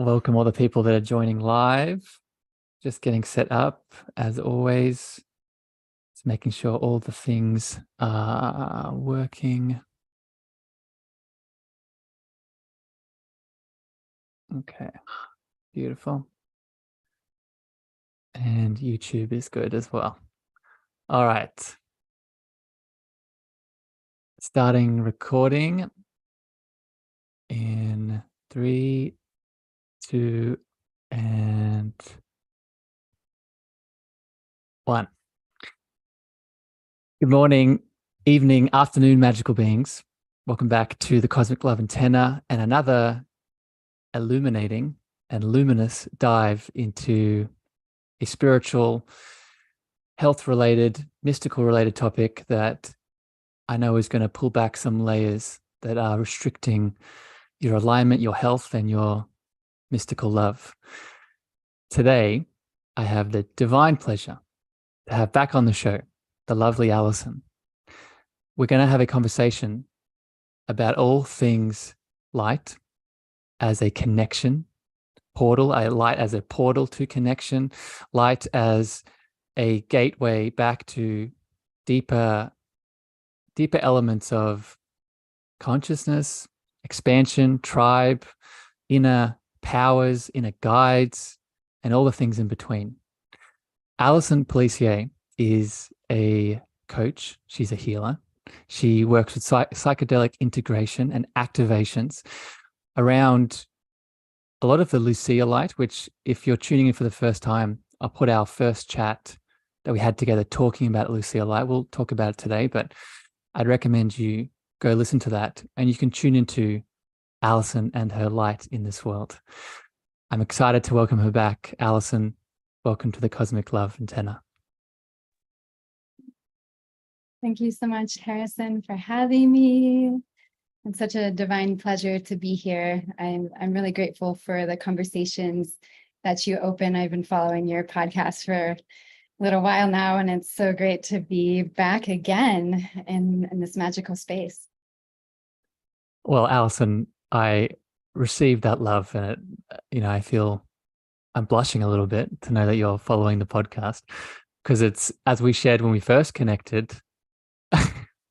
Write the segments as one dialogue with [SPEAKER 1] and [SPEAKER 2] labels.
[SPEAKER 1] Welcome all the people that are joining live. Just getting set up as always. Just making sure all the things are working. Okay, beautiful. And YouTube is good as well. All right. Starting recording in 3, 2, and 1. Good morning, evening, afternoon, magical beings. Welcome back to the Cosmic Love Antenna and another illuminating and luminous dive into a spiritual, health-related, mystical-related topic that I know is going to pull back some layers that are restricting your alignment, your health, and your mystical love. Today, I have the divine pleasure to have back on the show the lovely Allison. We're going to have a conversation about all things light as a connection portal, light as a portal to connection, light as a gateway back to deeper elements of consciousness, expansion, tribe, inner powers, inner guides, and all the things in between. Allison Pelissier is a coach. She's a healer. She works with psychedelic integration and activations around a lot of the Lucia light, which if you're tuning in for the first time, I'll put our first chat that we had together talking about Lucia light. We'll talk about it today, but I'd recommend you go listen to that and you can tune into Allison and her light in this world. I'm excited to welcome her back. Allison, welcome to the Cosmic Love Antenna.
[SPEAKER 2] Thank you so much, Harrison, for having me. It's such a divine pleasure to be here. I'm really grateful for the conversations that you open. I've been following your podcast for a little while now, and it's so great to be back again in this magical space.
[SPEAKER 1] Well, Allison, I received that love, and I feel I'm blushing a little bit to know that you're following the podcast, because it's as we shared when we first connected.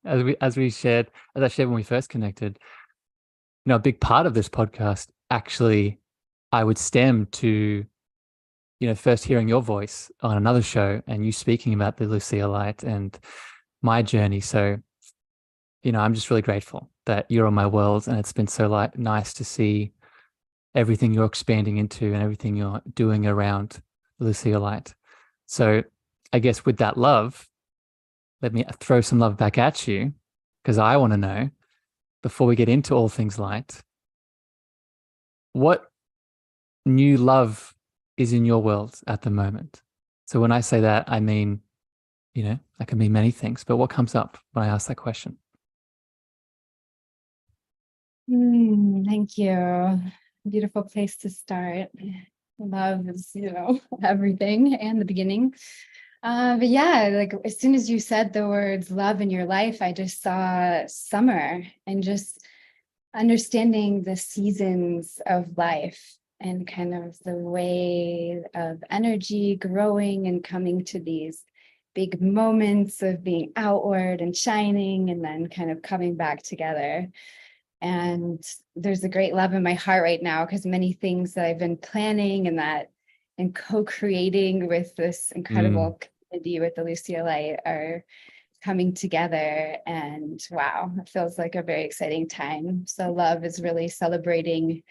[SPEAKER 1] as I shared when we first connected, a big part of this podcast actually I would stem to, first hearing your voice on another show and you speaking about the Lucia light and my journey. So, I'm just really grateful that you're on my world, and it's been so nice to see everything you're expanding into and everything you're doing around Lucia light. So I guess with that love, let me throw some love back at you, because I want to know, before we get into all things light, what new love is in your world at the moment? So when I say that, I mean, that can mean many things, but what comes up when I ask that question?
[SPEAKER 2] Thank you. Beautiful place to start. Love is, everything and the beginning. But yeah, like as soon as you said the words love in your life, I just saw summer and just understanding the seasons of life and kind of the way of energy growing and coming to these big moments of being outward and shining and then kind of coming back together. And there's a great love in my heart right now because many things that I've been planning and co-creating with this incredible community with the Lucia light are coming together. And wow, it feels like a very exciting time. So love is really celebrating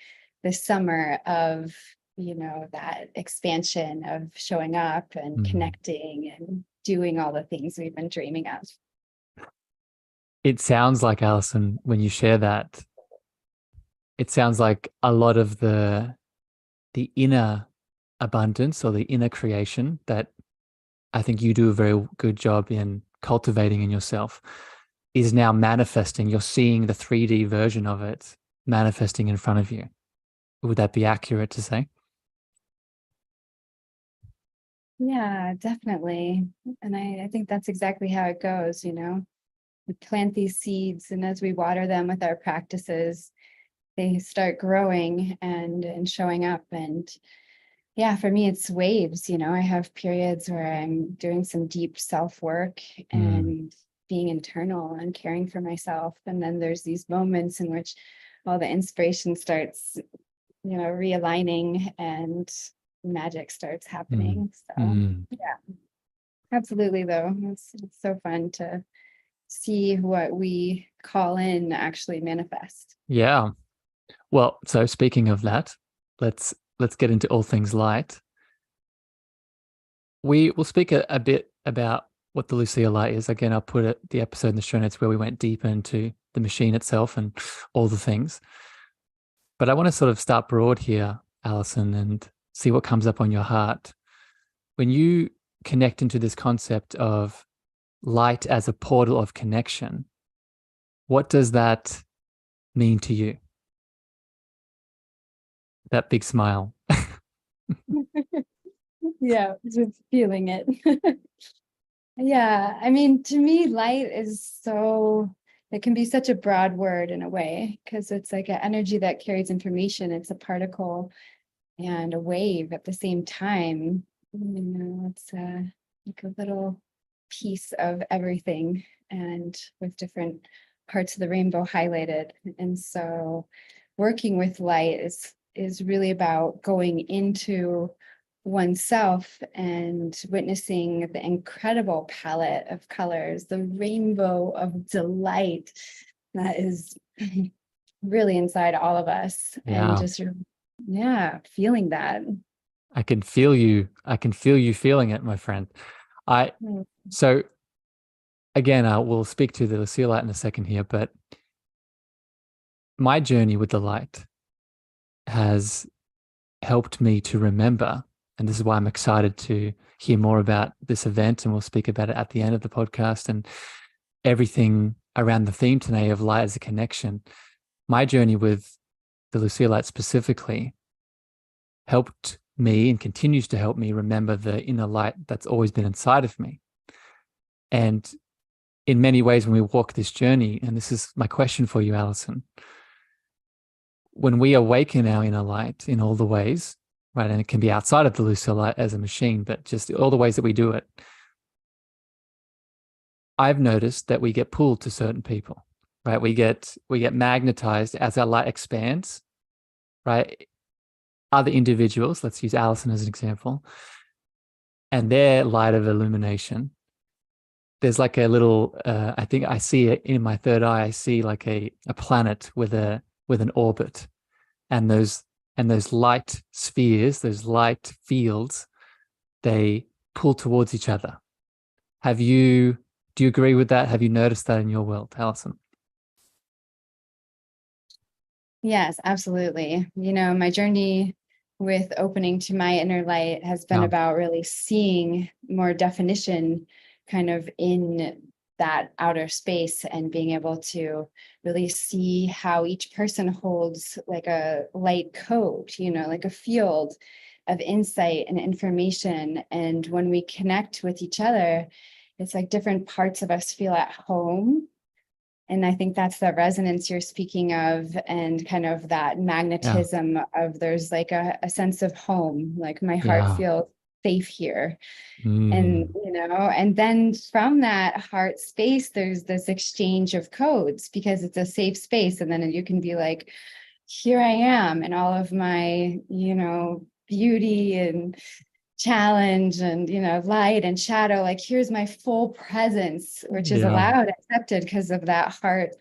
[SPEAKER 2] the summer of, that expansion of showing up and connecting and doing all the things we've been dreaming of.
[SPEAKER 1] It sounds like, Allison, when you share that, it sounds like a lot of the inner abundance or the inner creation that I think you do a very good job in cultivating in yourself is now manifesting. You're seeing the 3D version of it manifesting in front of you. Would that be accurate to say?
[SPEAKER 2] Yeah, definitely. And I think that's exactly how it goes, we plant these seeds, and as we water them with our practices, they start growing and showing up. And yeah, for me, it's waves. I have periods where I'm doing some deep self-work and being internal and caring for myself. And then there's these moments in which all the inspiration starts, realigning and magic starts happening. So yeah, absolutely though. It's so fun to see what we call in actually manifest.
[SPEAKER 1] Yeah. Well, so speaking of that, let's get into all things light. We will speak a bit about what the Lucia light is. Again, I'll put the episode in the show notes where we went deeper into the machine itself and all the things. But I want to sort of start broad here, Allison, and see what comes up on your heart. When you connect into this concept of light as a portal of connection, what does that mean to you? That big smile.
[SPEAKER 2] Yeah, just feeling it. Yeah, I mean, to me, light it can be such a broad word in a way, because it's like an energy that carries information. It's a particle and a wave at the same time. It's like a little piece of everything, and with different parts of the rainbow highlighted. And so working with light is really about going into oneself and witnessing the incredible palette of colors, the rainbow of delight that is really inside all of us. And just feeling that.
[SPEAKER 1] I can feel you feeling it, my friend. So again, we'll speak to the Lucia light in a second here, but my journey with the light has helped me to remember, and this is why I'm excited to hear more about this event, and we'll speak about it at the end of the podcast and everything around the theme today of light as a connection. My journey with the Lucia light specifically helped me and continues to help me remember the inner light that's always been inside of me. And in many ways, when we walk this journey, and this is my question for you, Allison, when we awaken our inner light in all the ways, right, and it can be outside of the Lucia light as a machine, but just all the ways that we do it, I've noticed that we get pulled to certain people, right? We get magnetized as our light expands, right? Other individuals, let's use Allison as an example, and their light of illumination, there's like a little, I think I see it in my third eye, I see like a planet with an orbit, and those light spheres, those light fields, they pull towards each other. Do you agree with that? Have you noticed that in your world, Allison?
[SPEAKER 2] Yes, absolutely. My journey with opening to my inner light has been about really seeing more definition kind of in that outer space, and being able to really see how each person holds like a light code, like a field of insight and information. And when we connect with each other, it's like different parts of us feel at home. And I think that's the resonance you're speaking of, and kind of that magnetism of there's like a sense of home, like my heart feels safe here. And, and then from that heart space, there's this exchange of codes, because it's a safe space. And then you can be like, here I am in all of my, beauty and challenge and, light and shadow. Like, here's my full presence, which is allowed, accepted because of that heart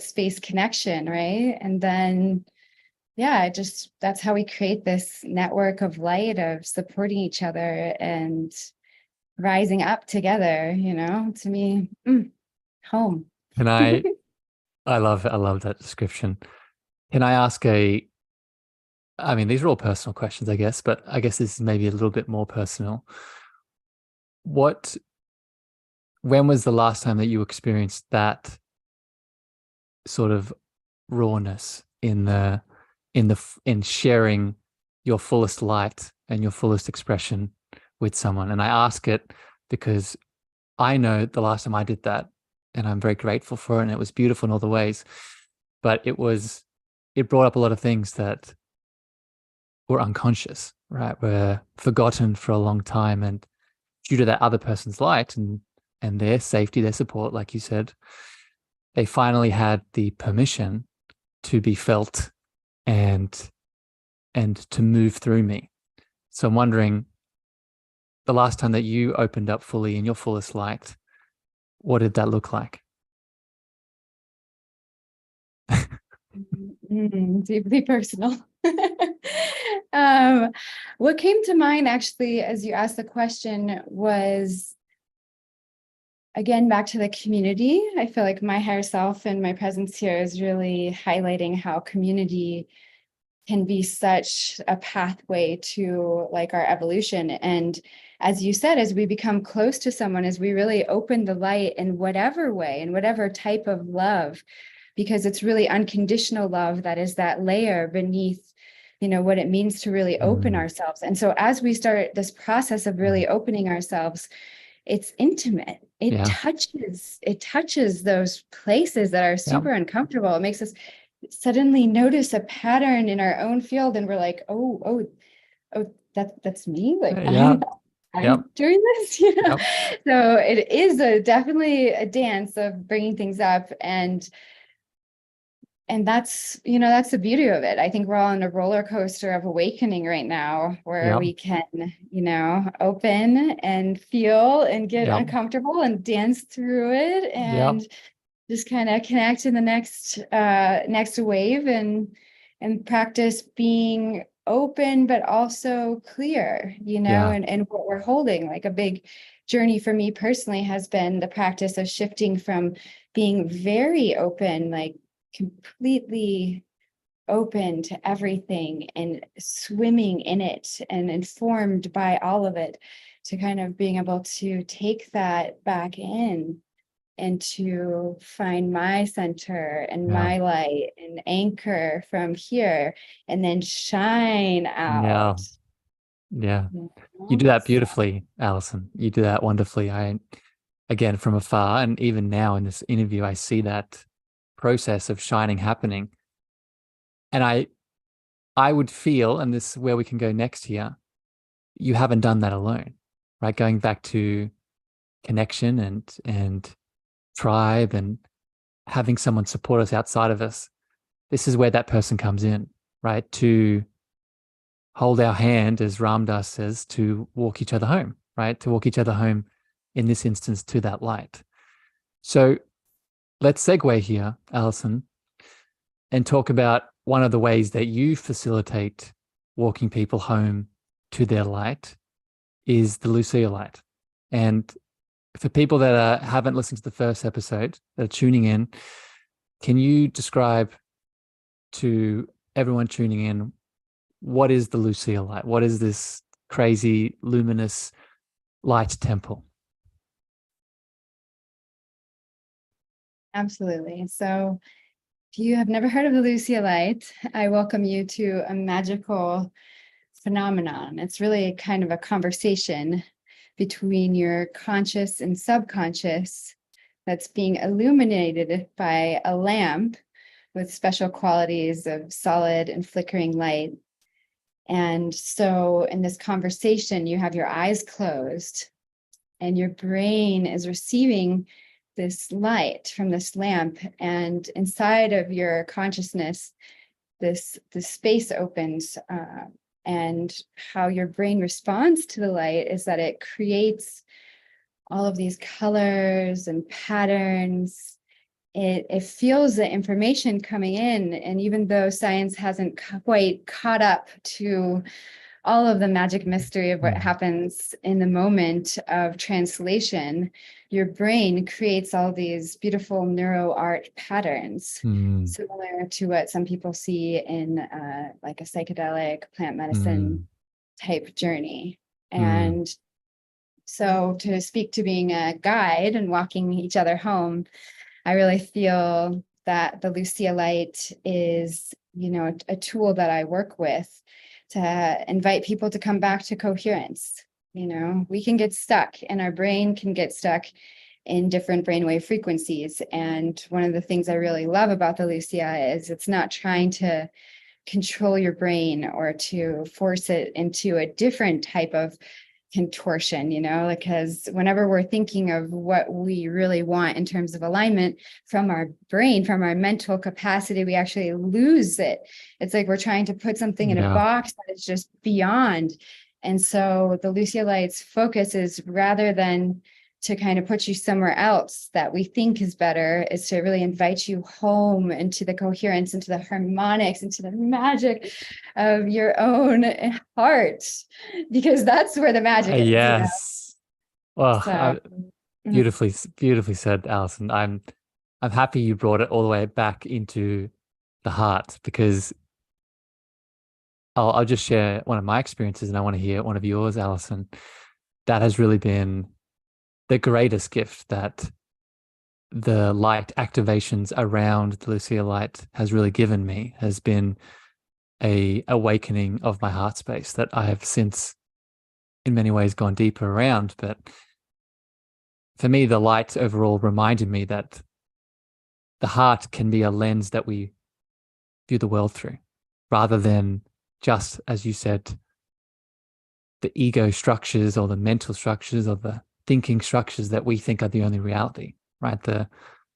[SPEAKER 2] space connection. Right. And then, that's how we create this network of light, of supporting each other and rising up together, to me, home.
[SPEAKER 1] And I love that description. Can I ask I mean, these are all personal questions, I guess, but I guess this is maybe a little bit more personal. When was the last time that you experienced that sort of rawness in sharing your fullest light and your fullest expression with someone? And I ask it because I know the last time I did that, and I'm very grateful for it, and it was beautiful in all the ways, but it was it brought up a lot of things that were unconscious, right? Were forgotten for a long time. And due to that other person's light and their safety, their support, like you said, they finally had the permission to be felt and to move through me. So I'm wondering, the last time that you opened up fully in your fullest light, what did that look like?
[SPEAKER 2] Deeply personal. What came to mind actually as you asked the question was, again, back to the community. I feel like my higher self and my presence here is really highlighting how community can be such a pathway to like our evolution. And as you said, as we become close to someone, as we really open the light in whatever way, in whatever type of love, because it's really unconditional love that is that layer beneath, what it means to really open ourselves. And so as we start this process of really opening ourselves, it's intimate. It touches those places that are super uncomfortable. It makes us suddenly notice a pattern in our own field, and we're like, oh, that's me. Like I'm doing this, So it is definitely a dance of bringing things up, and that's that's the beauty of it. I think we're all on a roller coaster of awakening right now, where we can open and feel and get uncomfortable and dance through it, and just kind of connect in the next wave, and practice being open but also clear, and what we're holding. Like a big journey for me personally has been the practice of shifting from being very open, like completely open to everything and swimming in it and informed by all of it, to kind of being able to take that back in and to find my center and my light and anchor from here, and then shine out.
[SPEAKER 1] You do that beautifully, Allison. You do that wonderfully. Again, from afar, and even now in this interview, I see that process of shining happening. And I would feel, and this is where we can go next here, you haven't done that alone, right? Going back to connection and tribe and having someone support us outside of us. This is where that person comes in, right? To hold our hand, as Ram Dass says, to walk each other home, right? To walk each other home, in this instance, to that light. So let's segue here, Allison, and talk about one of the ways that you facilitate walking people home to their light is the Lucia light. And for people that haven't listened to the first episode, that are tuning in, can you describe to everyone tuning in, what is the Lucia light? What is this crazy luminous light temple?
[SPEAKER 2] Absolutely. So if you have never heard of the Lucia light, I welcome you to a magical phenomenon. It's really kind of a conversation between your conscious and subconscious that's being illuminated by a lamp with special qualities of solid and flickering light. And so in this conversation, you have your eyes closed and your brain is receiving this light from this lamp, and inside of your consciousness, this space opens, and how your brain responds to the light is that it creates all of these colors and patterns. It feels the information coming in, and even though science hasn't quite caught up to all of the magic mystery of what happens in the moment of translation, your brain creates all these beautiful neuro art patterns, similar to what some people see in like a psychedelic plant medicine type journey. And so to speak to being a guide and walking each other home, I really feel that the Lucia light is, a tool that I work with to invite people to come back to coherence. We can get stuck, and our brain can get stuck in different brainwave frequencies. And one of the things I really love about the Lucia is it's not trying to control your brain or to force it into a different type of contortion, because whenever we're thinking of what we really want in terms of alignment from our brain, from our mental capacity, we actually lose it. It's like we're trying to put something in a box that is just beyond. And so the Lucia Light's focus is, rather than to kind of put you somewhere else that we think is better, is to really invite you home into the coherence, into the harmonics, into the magic of your own heart, because that's where the magic is.
[SPEAKER 1] Yes. Well,
[SPEAKER 2] So,
[SPEAKER 1] beautifully said, Allison. I'm happy you brought it all the way back into the heart, because I'll just share one of my experiences, and I want to hear one of yours, Allison. That has really been the greatest gift that the light activations around the Lucia light has really given me, has been a awakening of my heart space that I have since in many ways gone deeper around. But for me, the light overall reminded me that the heart can be a lens that we view the world through, rather than just, as you said, the ego structures or the mental structures or the thinking structures that we think are the only reality, right? The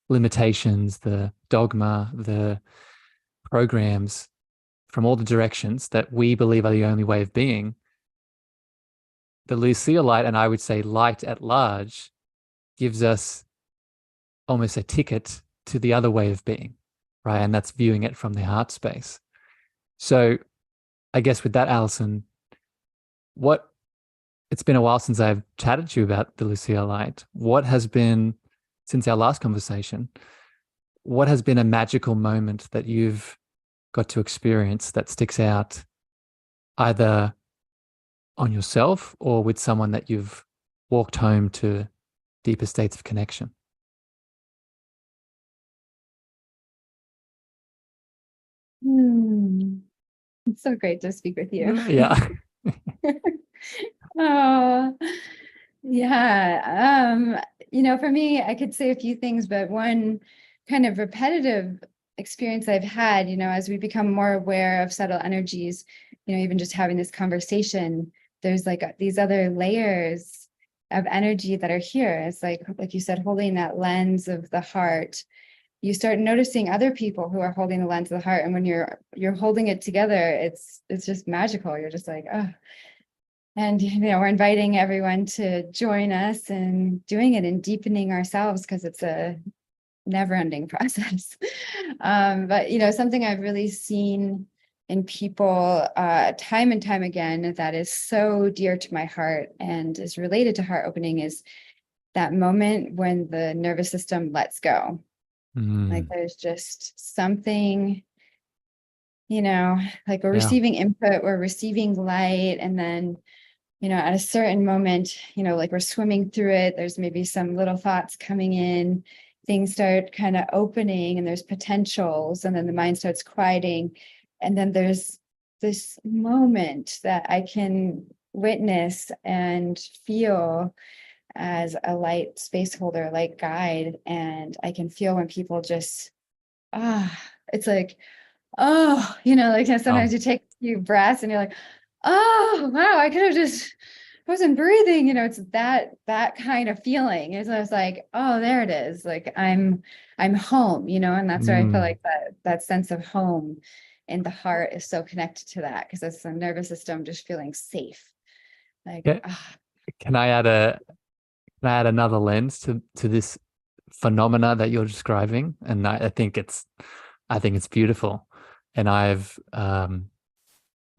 [SPEAKER 1] limitations, the dogma, the programs from all the directions that we believe are the only way of being. The Lucia light, and I would say light at large, gives us almost a ticket to the other way of being, right? And that's viewing it from the heart space. So I guess with that, Allison, it's been a while since I've chatted to you about the Lucia light. What has been, since our last conversation, what has been a magical moment that you've got to experience that sticks out, either on yourself or with someone that you've walked home to deeper states of connection?
[SPEAKER 2] It's so great to speak with you.
[SPEAKER 1] Yeah.
[SPEAKER 2] Oh, yeah. For me, I could say a few things, but one kind of repetitive experience I've had, as we become more aware of subtle energies, even just having this conversation, there's like these other layers of energy that are here. It's like you said, holding that lens of the heart. You start noticing other people who are holding the lens of the heart, and when you're holding it together, it's just magical. You're just like, oh. And, we're inviting everyone to join us and doing it and deepening ourselves, because it's a never-ending process. But, something I've really seen in people time and time again that is so dear to my heart and is related to heart opening is that moment when the nervous system lets go. Like there's just something, like we're receiving input, we're receiving light, and then at a certain moment, like we're swimming through it, there's maybe some little thoughts coming in, things start kind of opening, and there's potentials, and then the mind starts quieting. And then there's this moment that I can witness and feel as a light space holder, light guide. And I can feel when people just, it's like, like sometimes you take a few breaths and you're like, oh, wow, I could have just wasn't breathing, it's that kind of feeling. It's I was like, oh, there it is. Like I'm home, and that's where I feel like that sense of home in the heart is so connected to that, because it's the nervous system just feeling safe. Like,
[SPEAKER 1] Can I add another lens to this phenomena that you're describing? And I think it's beautiful. And I've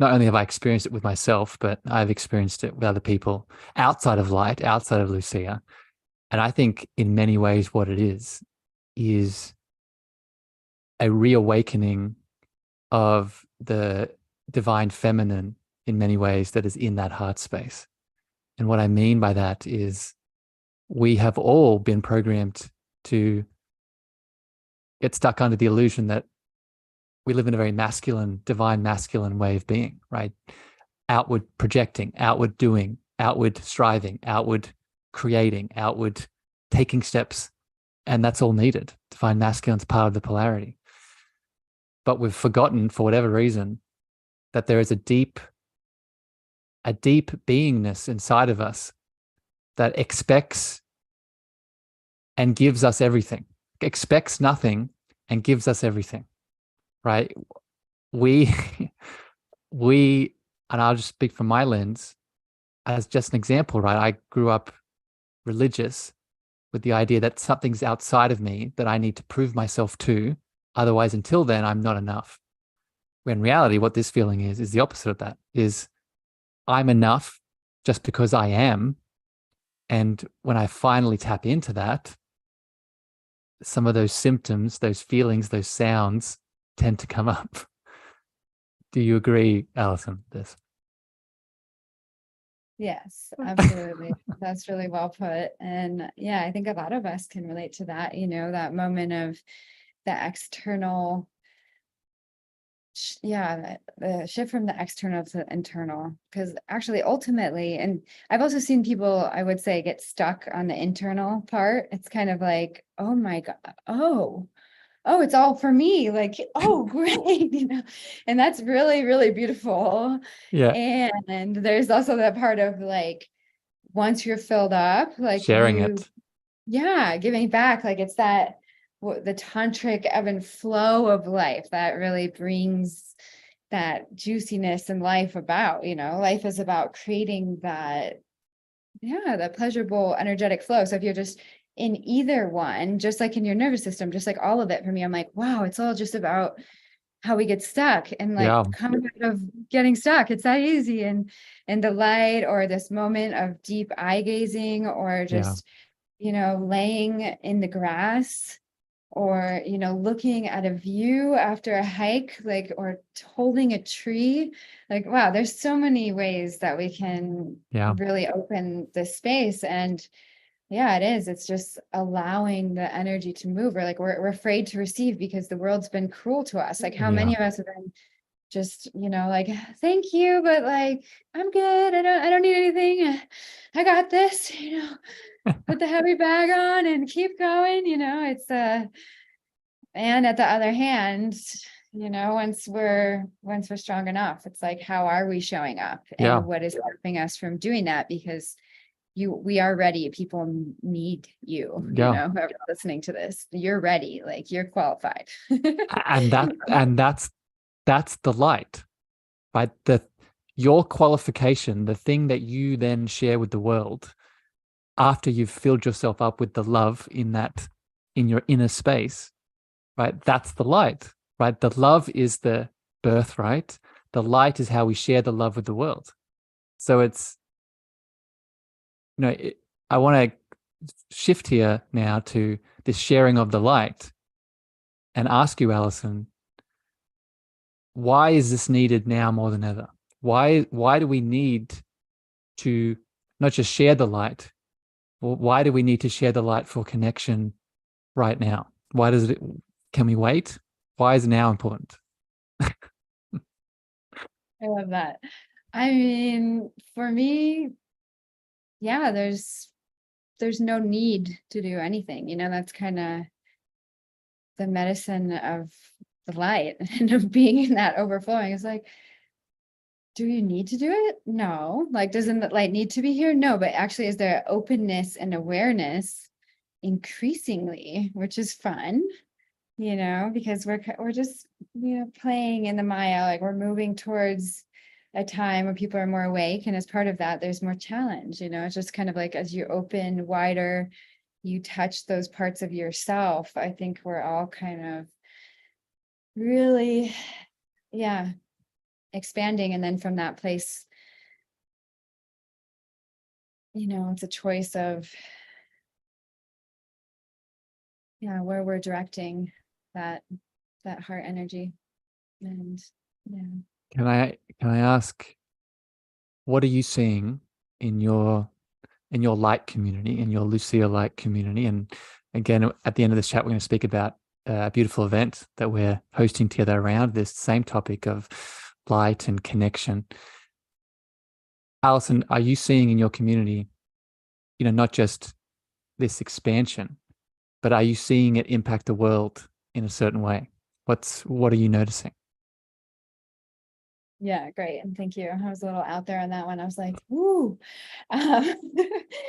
[SPEAKER 1] not only have I experienced it with myself, but I've experienced it with other people outside of light, outside of Lucia. And I think in many ways what it is a reawakening of the divine feminine in many ways that is in that heart space. And what I mean by that is we have all been programmed to get stuck under the illusion that we live in a very masculine, divine masculine way of being, right? Outward projecting, outward doing, outward striving, outward creating, outward taking steps, and that's all needed to find masculine's part of the polarity. But we've forgotten, for whatever reason, that there is a deep beingness inside of us that expects and gives us everything, expects nothing and gives us everything, right? We, and I'll just speak from my lens as just an example, right? I grew up religious with the idea that something's outside of me that I need to prove myself to. Otherwise, until then, I'm not enough. When in reality, what this feeling is the opposite of that, is I'm enough just because I am. And when I finally tap into that, some of those symptoms, those feelings, those sounds tend to come up. Do you agree, Allison, this?
[SPEAKER 2] Yes, absolutely. That's really well put. And yeah, I think a lot of us can relate to that, that moment of the external, the shift from the external to the internal. Because actually, ultimately, and I've also seen people, I would say, get stuck on the internal part. It's kind of like, oh my God, oh, it's all for me. Like, oh, great, and that's really, really beautiful.
[SPEAKER 1] Yeah.
[SPEAKER 2] And there's also that part of like, once you're filled up, like
[SPEAKER 1] sharing it.
[SPEAKER 2] Yeah, giving back. Like it's that, the tantric ebb and flow of life that really brings that juiciness in life about, life is about creating that, that pleasurable, energetic flow. So if you're just in either one, just like in your nervous system, just like all of it for me, I'm like, wow, it's all just about how we get stuck and like coming out of getting stuck. It's that easy. And the light, or this moment of deep eye gazing, or just, laying in the grass, or, looking at a view after a hike, like, or holding a tree. Like, wow, there's so many ways that we can really open this space. And yeah, it is. It's just allowing the energy to move. Or like we're afraid to receive because the world's been cruel to us. Like how many of us have been just, like, thank you, but like, I'm good. I don't need anything. I got this, put the heavy bag on and keep going. It's and at the other hand, once we're strong enough, it's like, how are we showing up, and what is stopping us from doing that? Because we are ready. People need you, whoever's listening to this, you're ready, like you're qualified.
[SPEAKER 1] and that's the light, right? Your qualification, the thing that you then share with the world after you've filled yourself up with the love in your inner space, right? That's the light, right? The love is the birthright. The light is how we share the love with the world. So it's, I want to shift here now to this sharing of the light and ask you, Allison, why is this needed now more than ever? Why do we need to not just share the light? Well, why do we need to share the light for connection right now? Can we wait? Why is now important?
[SPEAKER 2] I love that. I mean, for me, there's no need to do anything. That's kind of the medicine of the light and of being in that overflowing. It's like, do you need to do it? No. Like, doesn't the light need to be here? No. But actually, is there openness and awareness increasingly, which is fun, because we're just, playing in the Maya, like we're moving towards a time where people are more awake. And as part of that, there's more challenge, it's just kind of like, as you open wider, you touch those parts of yourself. I think we're all kind of really, expanding. And then from that place, it's a choice of, where we're directing that heart energy. And
[SPEAKER 1] Can I ask, what are you seeing in your light community, in your Lucia light community? And again, at the end of this chat, we're going to speak about a beautiful event that we're hosting together around this same topic of light and connection. Allison, are you seeing in your community, not just this expansion, but are you seeing it impact the world in a certain way? What are you noticing?
[SPEAKER 2] Yeah, great. And thank you. I was a little out there on that one. I was like, "Ooh." Um,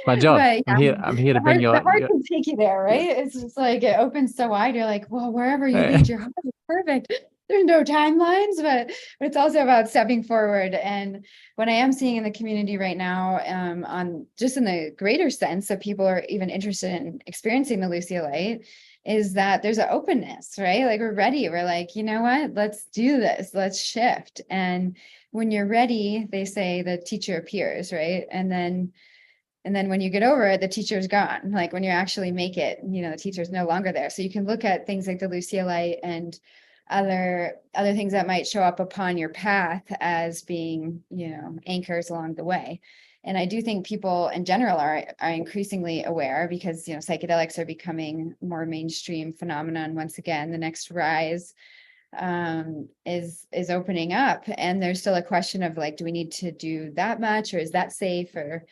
[SPEAKER 1] My job.
[SPEAKER 2] but
[SPEAKER 1] I'm
[SPEAKER 2] yeah,
[SPEAKER 1] here. I'm here to bring
[SPEAKER 2] the heart
[SPEAKER 1] your
[SPEAKER 2] can take you there, right? It's just like it opens so wide. You're like, well, wherever you
[SPEAKER 1] hey.
[SPEAKER 2] lead your heart is perfect. There's no timelines, but it's also about stepping forward. And what I am seeing in the community right now, on just in the greater sense that people are even interested in experiencing the Lucia light, is that there's an openness, right? Like we're ready. We're like, you know what? Let's do this. Let's shift. And when you're ready, they say the teacher appears, right? And then when you get over it, the teacher's gone. Like when you actually make it, the teacher's no longer there. So you can look at things like the Lucia light and other things that might show up upon your path as being, anchors along the way. And I do think people in general are increasingly aware because, psychedelics are becoming more mainstream phenomenon. Once again, the next rise is opening up, and there's still a question of like, do we need to do that much, or is that safe, or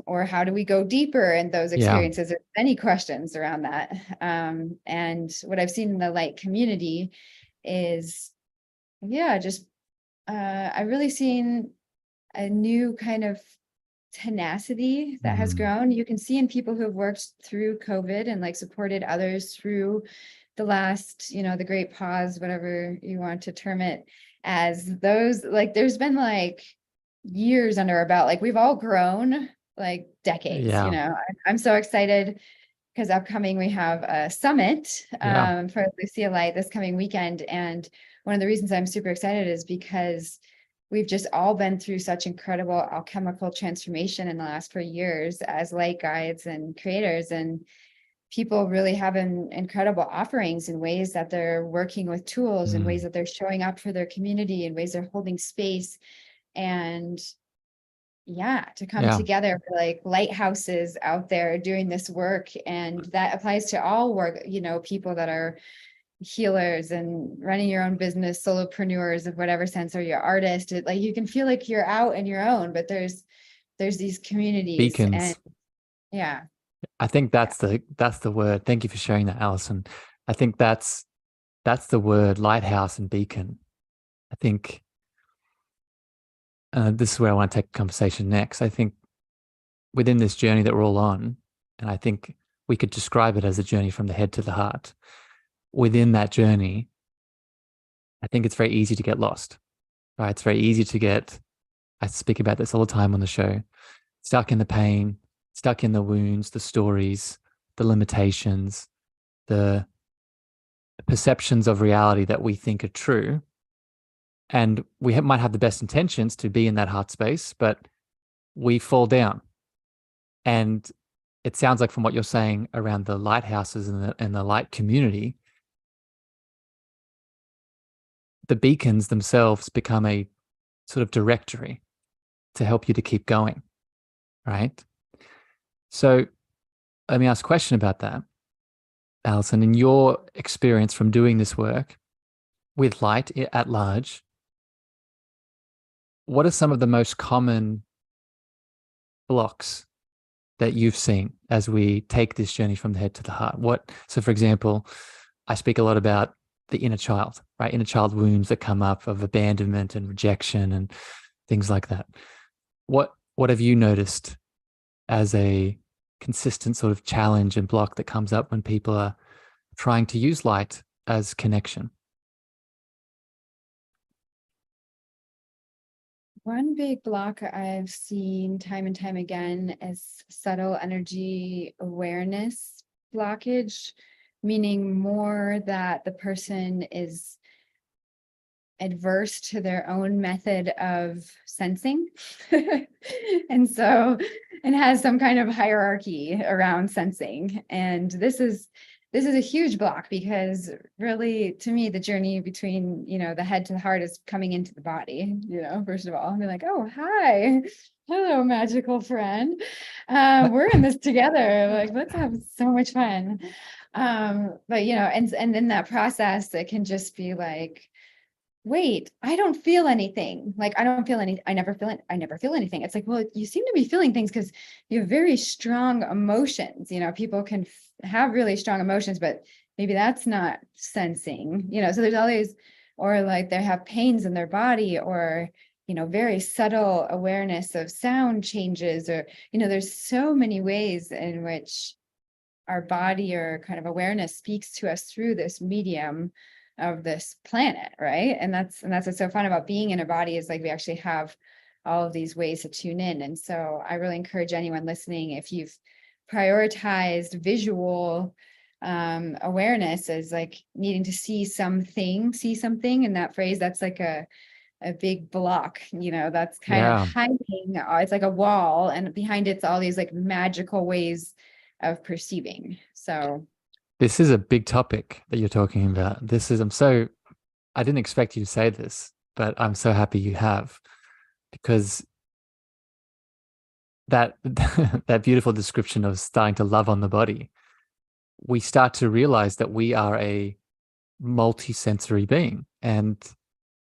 [SPEAKER 2] or how do we go deeper in those
[SPEAKER 1] Yeah.
[SPEAKER 2] experiences? There's many questions around that. And what I've seen in the light community is, just I've really seen a new kind of tenacity that has
[SPEAKER 1] Mm.
[SPEAKER 2] grown. You can see in people who have worked through COVID and like supported others through the last, the great pause, whatever you want to term it, as those, like, there's been like years under our belt. Like we've all grown like decades,
[SPEAKER 1] Yeah.
[SPEAKER 2] I'm so excited because upcoming we have a summit
[SPEAKER 1] Yeah.
[SPEAKER 2] for Lucia Light this coming weekend. And one of the reasons I'm super excited is because we've just all been through such incredible alchemical transformation in the last 4 years as light guides and creators. And people really have incredible offerings in ways that they're working with tools, in ways
[SPEAKER 1] Mm.
[SPEAKER 2] that they're showing up for their community, in ways they're holding space. And to come
[SPEAKER 1] Yeah.
[SPEAKER 2] together for like lighthouses out there doing this work. And that applies to all work, people that are healers and running your own business, solopreneurs of whatever sense, or your artist. Like you can feel like you're out on your own, but there's these communities. And
[SPEAKER 1] Beacons.
[SPEAKER 2] yeah,
[SPEAKER 1] I think that's the word. Thank you for sharing that, Allison. I think that's the word, lighthouse and beacon. I think this is where I want to take the conversation next. I think within this journey that we're all on, and I think we could describe it as a journey from the head to the heart. Within that journey, I think it's very easy to get lost, right? It's very easy to get, I speak about this all the time on the show, stuck in the pain, stuck in the wounds, the stories, the limitations, the perceptions of reality that we think are true. And we might have the best intentions to be in that heart space, but we fall down. And it sounds like from what you're saying around the lighthouses and the light community, the beacons themselves become a sort of directory to help you to keep going, right? So let me ask a question about that. Allison, in your experience from doing this work with light at large, what are some of the most common blocks that you've seen as we take this journey from the head to the heart? So for example, I speak a lot about the inner child, right? Inner child wounds that come up of abandonment and rejection and things like that. What have you noticed as a consistent sort of challenge and block that comes up when people are trying to use light as connection?
[SPEAKER 2] one big block I've seen time and time again is subtle energy awareness blockage, meaning more that the person is adverse to their own method of sensing. And has some kind of hierarchy around sensing. And this is a huge block because really, to me, the journey between, the head to the heart is coming into the body, first of all, and be like, oh, hi. Hello, magical friend. We're in this together. Like, let's have so much fun. But and in that process, it can just be like wait, I don't feel anything. Like, I don't feel any, I never feel anything. It's like, well, you seem to be feeling things because you have very strong emotions. People can have really strong emotions, but maybe that's not sensing, so there's all these, or like they have pains in their body, or, very subtle awareness of sound changes, or, there's so many ways in which our body or kind of awareness speaks to us through this medium of this planet, right? And that's what's so fun about being in a body, is like we actually have all of these ways to tune in. And so I really encourage anyone listening, if you've prioritized visual awareness as like needing to see something in that phrase, that's like a big block, that's kind of
[SPEAKER 1] Yeah.
[SPEAKER 2] hiding. It's like a wall, and behind it's all these like magical ways of perceiving. So
[SPEAKER 1] This is a big topic that you're talking about. I didn't expect you to say this, but I'm so happy you have, because that that beautiful description of starting to love on the body, we start to realize that we are a multi-sensory being. And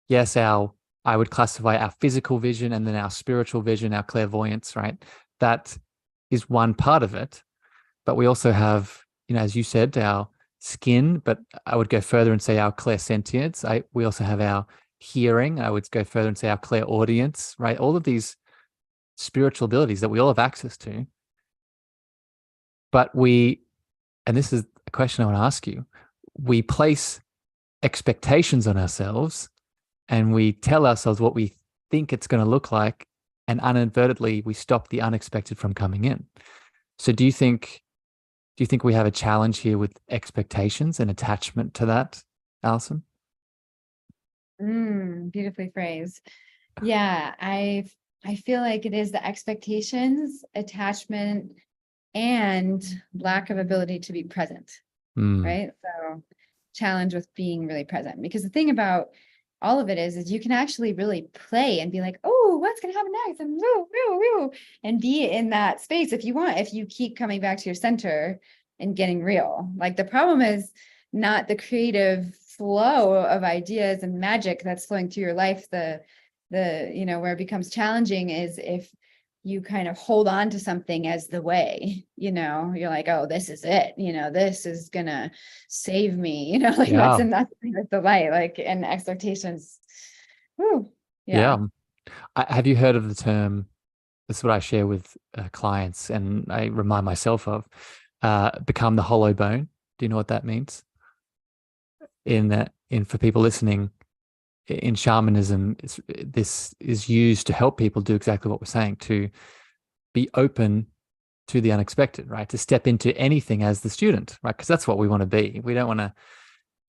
[SPEAKER 1] yes, I would classify our physical vision and then our spiritual vision, our clairvoyance, right? That is one part of it. But we also have, as you said, our skin, but I would go further and say our clairsentience. We also have our hearing. I would go further and say our clairaudience, right? All of these spiritual abilities that we all have access to. But and this is a question I want to ask you, we place expectations on ourselves and we tell ourselves what we think it's going to look like, and inadvertently we stop the unexpected from coming in. So do you think we have a challenge here with expectations and attachment to that, Allison?
[SPEAKER 2] Beautifully phrased. Yeah, I feel like it is the expectations, attachment, and lack of ability to be present, right? So challenge with being really present, because the thing about all of it is you can actually really play and be like, oh, what's going to happen next? And woo, woo, woo, and be in that space if you want, if you keep coming back to your center and getting real. Like, the problem is not the creative flow of ideas and magic that's flowing through your life. The where it becomes challenging is if you kind of hold on to something as the way, you're like, oh, this is it, this is gonna save me, like
[SPEAKER 1] Yeah.
[SPEAKER 2] that's the light, like, and expectations. Whew, yeah.
[SPEAKER 1] Yeah. Have you heard of the term? This is what I share with clients, and I remind myself of, become the hollow bone. Do you know what that means? For people listening, in shamanism, this is used to help people do exactly what we're saying, to be open to the unexpected, right? To step into anything as the student, right? Because that's what we want to be. We don't want to,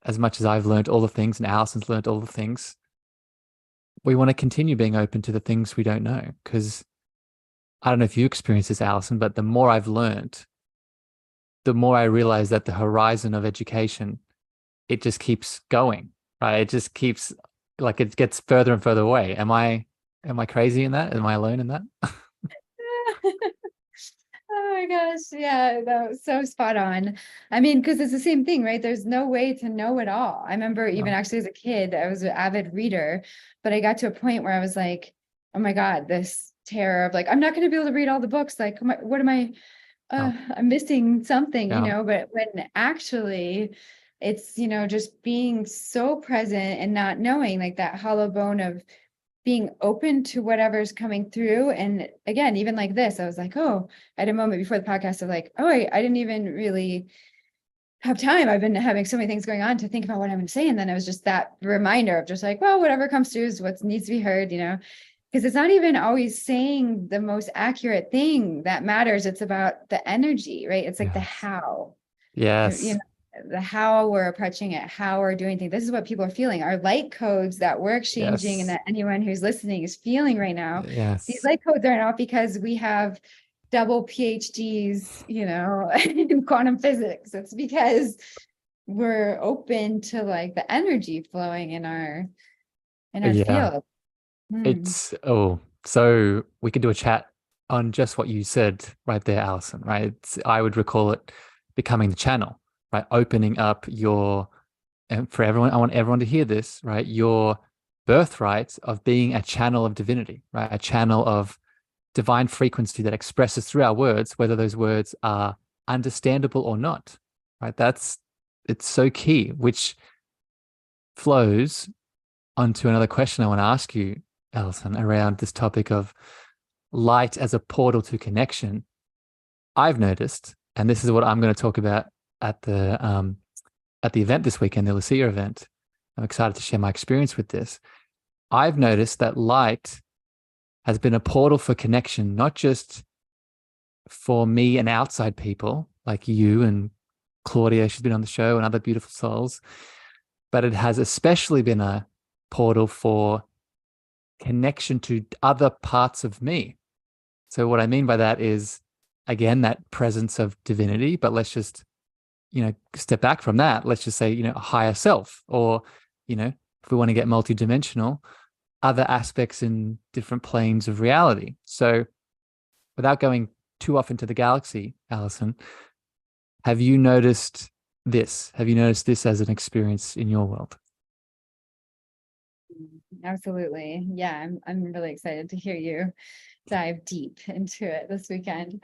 [SPEAKER 1] as much as I've learned all the things and Allison's learned all the things, we want to continue being open to the things we don't know. Because I don't know if you experience this, Allison, but the more I've learned, the more I realize that the horizon of education, it just keeps going, right? It just keeps, like, it gets further and further away. Am I crazy in that? Am I alone in that?
[SPEAKER 2] Oh my gosh, yeah, that was so spot on. I mean, because it's the same thing, right? There's no way to know it all. I remember even
[SPEAKER 1] No.
[SPEAKER 2] actually as a kid, I was an avid reader, but I got to a point where I was like, oh my God, this terror of like, I'm not going to be able to read all the books. Like, what am I,
[SPEAKER 1] No.
[SPEAKER 2] I'm missing something,
[SPEAKER 1] Yeah.
[SPEAKER 2] but when actually it's, just being so present and not knowing, like that hollow bone of being open to whatever's coming through. And again, even like this, I was like, oh, I had a moment before the podcast of like, oh, I didn't even really have time. I've been having so many things going on to think about what I'm going to say. And then it was just that reminder of just like, well, whatever comes through is what needs to be heard, because it's not even always saying the most accurate thing that matters. It's about the energy, right? It's like the
[SPEAKER 1] Yes.
[SPEAKER 2] how,
[SPEAKER 1] Yes.
[SPEAKER 2] the how we're approaching it, how we're doing things. This is what people are feeling. Our light codes that we're exchanging and
[SPEAKER 1] Yes.
[SPEAKER 2] that anyone who's listening is feeling right now. These
[SPEAKER 1] Yes.
[SPEAKER 2] light codes are not because we have double PhDs, in quantum physics. It's because we're open to like the energy flowing in our
[SPEAKER 1] Yeah.
[SPEAKER 2] field.
[SPEAKER 1] So we could do a chat on just what you said right there, Allison, right? I would recall it becoming the channel, right? Opening up and for everyone, I want everyone to hear this, right? Your birthright of being a channel of divinity, right? A channel of divine frequency that expresses through our words, whether those words are understandable or not, right? It's so key, which flows onto another question I want to ask you, Allison, around this topic of light as a portal to connection. I've noticed, and this is what I'm going to talk about at the event this weekend, the Lucia event. I'm excited to share my experience with this. I've noticed that light has been a portal for connection, not just for me and outside people like you and Claudia, she's been on the show, and other beautiful souls, but it has especially been a portal for connection to other parts of me. So what I mean by that is, again, that presence of divinity, but let's just, step back from that. Let's just say, a higher self, or, if we want to get multidimensional, other aspects in different planes of reality. So without going too off into the galaxy, Allison, have you noticed this? Have you noticed this as an experience in your world?
[SPEAKER 2] Absolutely. Yeah, I'm really excited to hear you dive deep into it this weekend.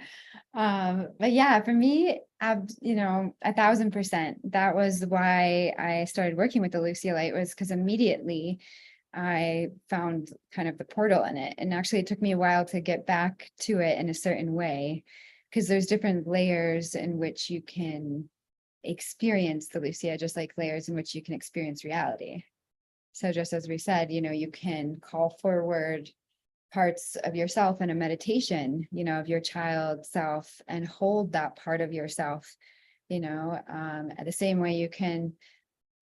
[SPEAKER 2] But yeah, for me, 1,000%. That was why I started working with the Lucia Light, was because immediately I found kind of the portal in it. And actually it took me a while to get back to it in a certain way, because there's different layers in which you can experience the Lucia, just like layers in which you can experience reality. So just as we said, you can call forward parts of yourself in a meditation, of your child self, and hold that part of yourself, the same way you can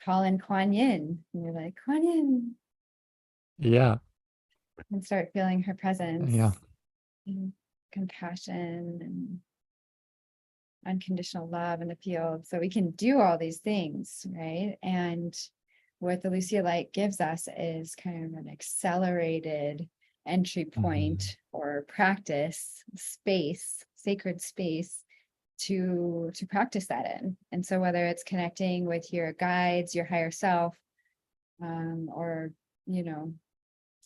[SPEAKER 2] call in Kuan Yin. And you're like, Kuan Yin.
[SPEAKER 1] Yeah.
[SPEAKER 2] And start feeling her presence.
[SPEAKER 1] Yeah.
[SPEAKER 2] And compassion and unconditional love in the field. So we can do all these things, right? And what the Lucia Light gives us is kind of an accelerated entry point or practice space, sacred space to practice that in. And so whether it's connecting with your guides, your higher self, or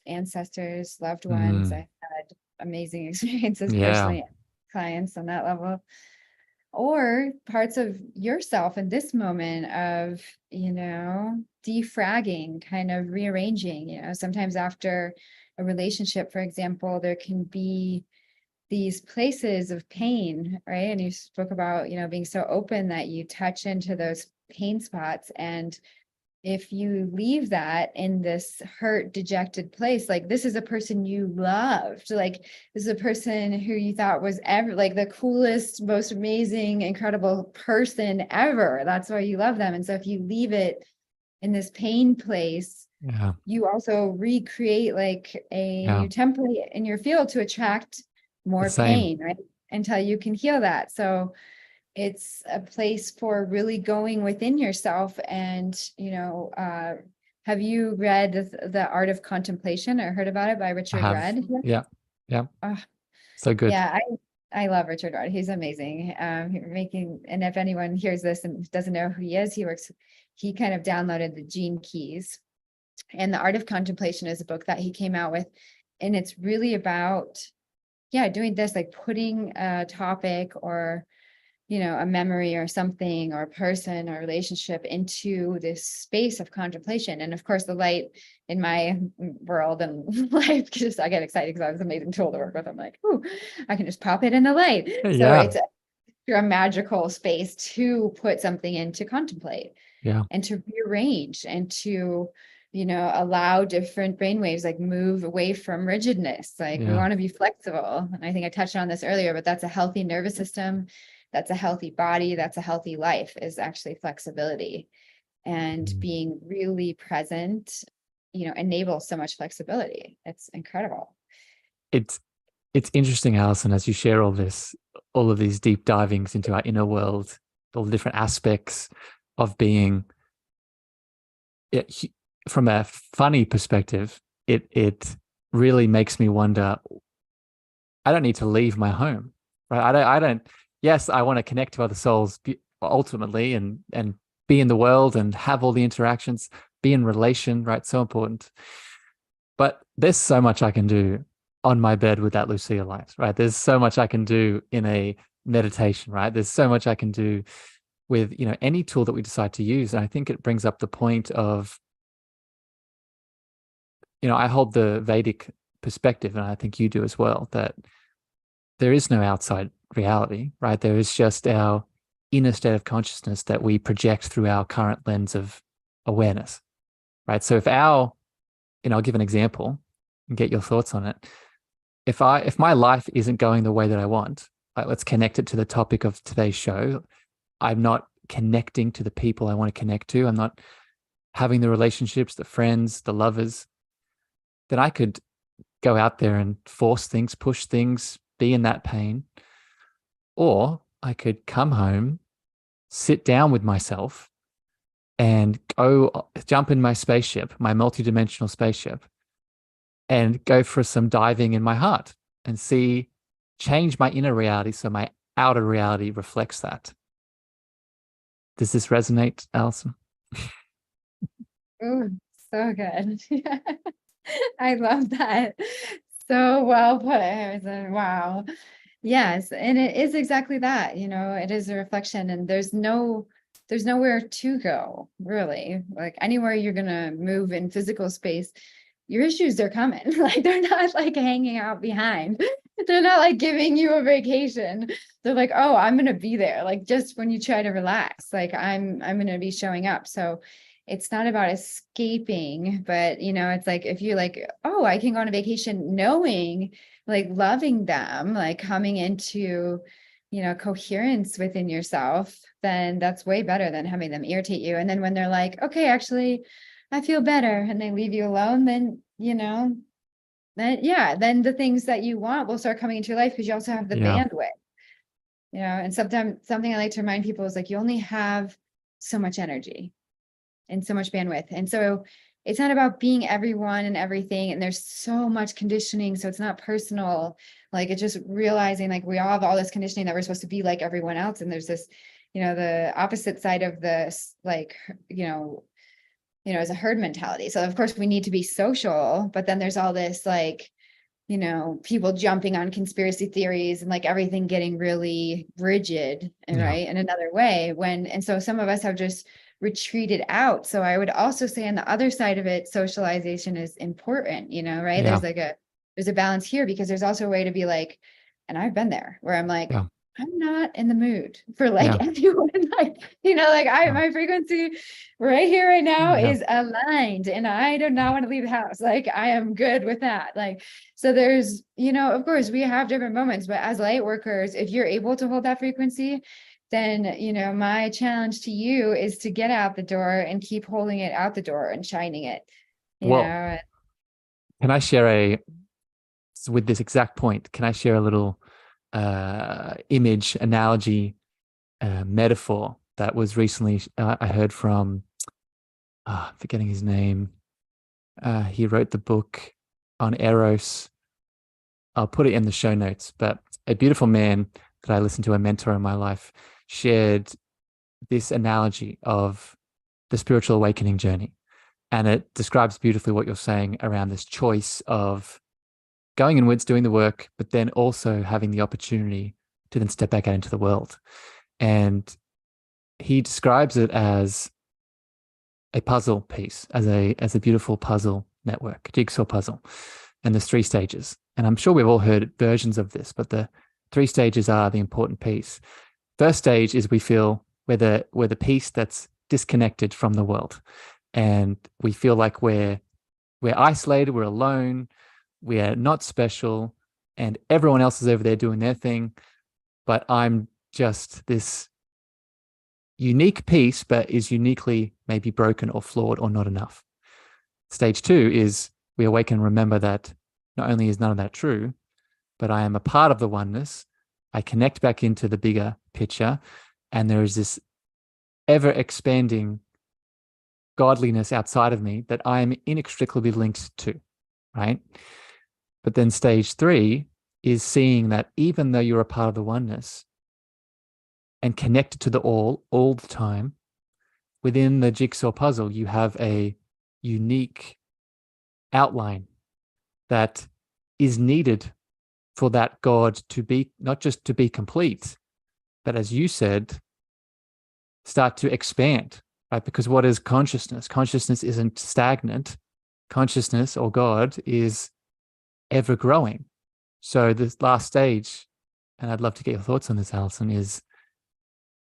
[SPEAKER 2] ancestors, loved ones, I've had amazing experiences personally, clients on that level, or parts of yourself in this moment of, defragging, kind of rearranging. Sometimes after a relationship, for example, there can be these places of pain, right? And you spoke about, being so open that you touch into those pain spots. And if you leave that in this hurt, dejected place, like, this is a person you loved, like, this is a person who you thought was ever like the coolest, most amazing, incredible person ever. That's why you love them. And so if you leave it in this pain place, you also recreate like a new template in your field to attract more pain, right? Until you can heal that. So it's a place for really going within yourself. And, have you read The Art of Contemplation or heard about it by Richard Rudd?
[SPEAKER 1] Yeah. So good.
[SPEAKER 2] Yeah, I love Richard Rudd. He's amazing. And if anyone hears this and doesn't know who he is, he kind of downloaded the Gene Keys. And The Art of Contemplation is a book that he came out with. And it's really about, doing this, like putting a topic or a memory or something or a person or relationship into this space of contemplation. And of course, the light in my world and life, just I get excited because I was an amazing tool to work with. I'm like, ooh, I can just pop it in the light. So it's a magical space to put something in to contemplate and to rearrange and to allow different brainwaves, like move away from rigidness. Like we want to be flexible. And I think I touched on this earlier, but that's a healthy nervous system. That's a healthy body. That's a healthy life, is actually flexibility. And being really present, enables so much flexibility. It's incredible.
[SPEAKER 1] It's interesting, Allison, as you share all of these deep divings into our inner world, all the different aspects of being. From a funny perspective, it really makes me wonder, I don't need to leave my home, right? I don't, yes, I want to connect to other souls ultimately and be in the world and have all the interactions, be in relation, right? So important. But there's so much I can do on my bed with that Lucia light, right? There's so much I can do in a meditation, right? There's so much I can do with, any tool that we decide to use. And I think it brings up the point of, I hold the Vedic perspective, and I think you do as well, that there is no outside reality, right? There is just our inner state of consciousness that we project through our current lens of awareness, right? So if I'll give an example and get your thoughts on it. If my life isn't going the way that I want, like, let's connect it to the topic of today's show. I'm not connecting to the people I want to connect to. I'm not having the relationships, the friends, the lovers. Then I could go out there and force things, push things, be in that pain. Or I could come home, sit down with myself, and go jump in my spaceship, my multidimensional spaceship, and go for some diving in my heart and change my inner reality so my outer reality reflects that. Does this resonate, Allison?
[SPEAKER 2] Ooh, so good. I love that. So well put. I was like, wow. Yes, and it is exactly that, it is a reflection, and there's nowhere to go, really. Like, anywhere you're gonna move in physical space, your issues are coming. Like, they're not like hanging out behind. They're not like giving you a vacation. They're like, oh, I'm gonna be there. Like, just when you try to relax, like, I'm gonna be showing up. So it's not about escaping, but it's like, if you're like, oh, I can go on a vacation knowing, like, loving them, like coming into, coherence within yourself, then that's way better than having them irritate you. And then when they're like, okay, actually, I feel better, and they leave you alone, then, then the things that you want will start coming into your life, because you also have the
[SPEAKER 1] Yeah.
[SPEAKER 2] bandwidth, and sometimes something I like to remind people is, like, you only have so much energy and so much bandwidth. And so it's not about being everyone and everything. And there's so much conditioning. So it's not personal. Like, it's just realizing, like, we all have all this conditioning that we're supposed to be like everyone else. And there's this, the opposite side of this, like, as a herd mentality. So of course we need to be social, but then there's all this, like, people jumping on conspiracy theories and, like, everything getting really rigid and
[SPEAKER 1] Yeah.
[SPEAKER 2] right in another way, and so some of us have just retreated out. So I would also say, on the other side of it, socialization is important, right?
[SPEAKER 1] Yeah.
[SPEAKER 2] There's a balance here, because there's also a way to be like, and I've been there, where I'm like,
[SPEAKER 1] Yeah.
[SPEAKER 2] I'm not in the mood for, like,
[SPEAKER 1] Yeah.
[SPEAKER 2] anyone, like, like,
[SPEAKER 1] Yeah.
[SPEAKER 2] my frequency right here, right now,
[SPEAKER 1] Yeah.
[SPEAKER 2] is aligned, and I do not want to leave the house. Like, I am good with that. Like, so there's, of course we have different moments, but as light workers, if you're able to hold that frequency, then, my challenge to you is to get out the door and keep holding it out the door and shining it,
[SPEAKER 1] Well, can I share with this exact point, can I share a little image, analogy, metaphor that was recently I heard from, forgetting his name. He wrote the book on Eros. I'll put it in the show notes, but a beautiful man that I listened to, a mentor in my life, shared this analogy of the spiritual awakening journey. And it describes beautifully what you're saying around this choice of going inwards, doing the work, but then also having the opportunity to then step back out into the world. And he describes it as a puzzle piece, as a beautiful puzzle network, jigsaw puzzle. And there's 3 stages. And I'm sure we've all heard versions of this, but the 3 stages are the important piece. First stage is we feel we're the piece that's disconnected from the world. And we feel like we're isolated, we're alone, we are not special, and everyone else is over there doing their thing, but I'm just this unique piece, but is uniquely maybe broken or flawed or not enough. Stage 2 is we awaken and remember that not only is none of that true, but I am a part of the oneness. I connect back into the bigger picture, and there is this ever expanding godliness outside of me that I am inextricably linked to, right? But then stage 3 is seeing that even though you're a part of the oneness and connected to the all the time, within the jigsaw puzzle, you have a unique outline that is needed for that God to be, not just to be complete, but as you said, start to expand, right? Because what is consciousness? Consciousness isn't stagnant. Consciousness, or God, is ever growing. So this last stage, and I'd love to get your thoughts on this, Allison, is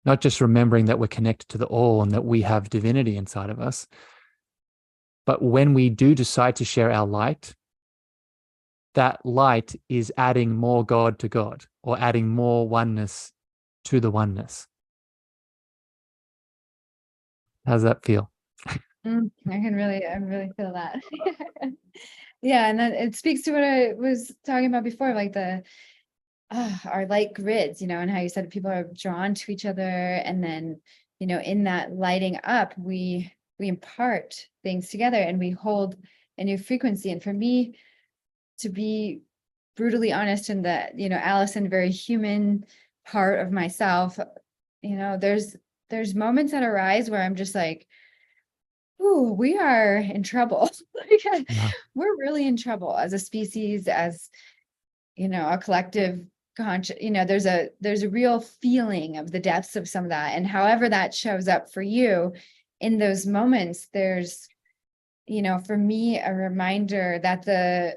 [SPEAKER 1] not just remembering that we're connected to the all and that we have divinity inside of us, but when we do decide to share our light, that light is adding more God to God, or adding more oneness to the oneness. How's that feel?
[SPEAKER 2] I really feel that. Yeah, and then it speaks to what I was talking about before, like our light grids, and how you said people are drawn to each other, and then, in that lighting up, we impart things together, and we hold a new frequency. And for me, to be brutally honest, in the, Allison, very human part of myself, there's moments that arise where I'm just like, ooh, we are in trouble.
[SPEAKER 1] Yeah.
[SPEAKER 2] We're really in trouble as a species, as, a collective conscious, there's a real feeling of the depths of some of that. And however that shows up for you in those moments, there's, for me, a reminder that the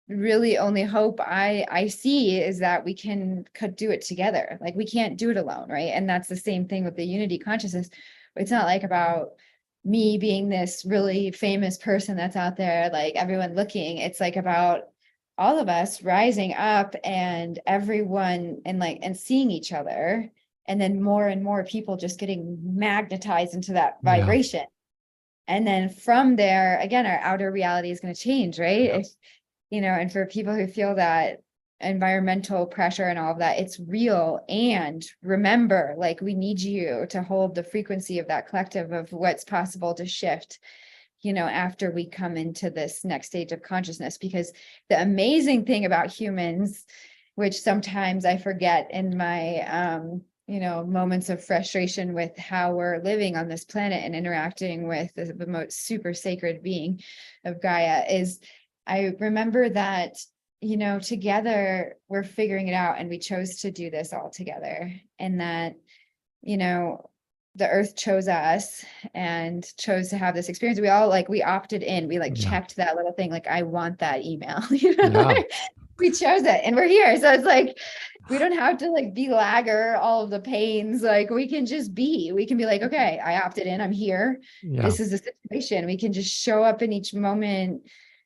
[SPEAKER 2] really only hope I see is that we could do it together. Like, we can't do it alone, right? And that's the same thing with the unity consciousness. It's not like about me being this really famous person that's out there, like everyone looking. It's like about all of us rising up, and everyone, and seeing each other, and then more and more people just getting magnetized into that
[SPEAKER 1] Yeah.
[SPEAKER 2] vibration. And then from there, again, our outer reality is going to change, right?
[SPEAKER 1] Yeah.
[SPEAKER 2] If, and for people who feel that environmental pressure and all of that, it's real. And remember, like, we need you to hold the frequency of that collective of what's possible to shift, after we come into this next stage of consciousness. Because the amazing thing about humans, which sometimes I forget in my, moments of frustration with how we're living on this planet and interacting with the most super sacred being of Gaia, is I remember that, together we're figuring it out, and we chose to do this all together. And that, the earth chose us and chose to have this experience. We opted in, we
[SPEAKER 1] Yeah.
[SPEAKER 2] checked that little thing, like, I want that email,
[SPEAKER 1] Yeah.
[SPEAKER 2] we chose it, and we're here. So it's like, we don't have to be lager all of the pains. Like, we can be like, okay, I opted in, I'm here.
[SPEAKER 1] Yeah.
[SPEAKER 2] This is the situation. We can just show up in each moment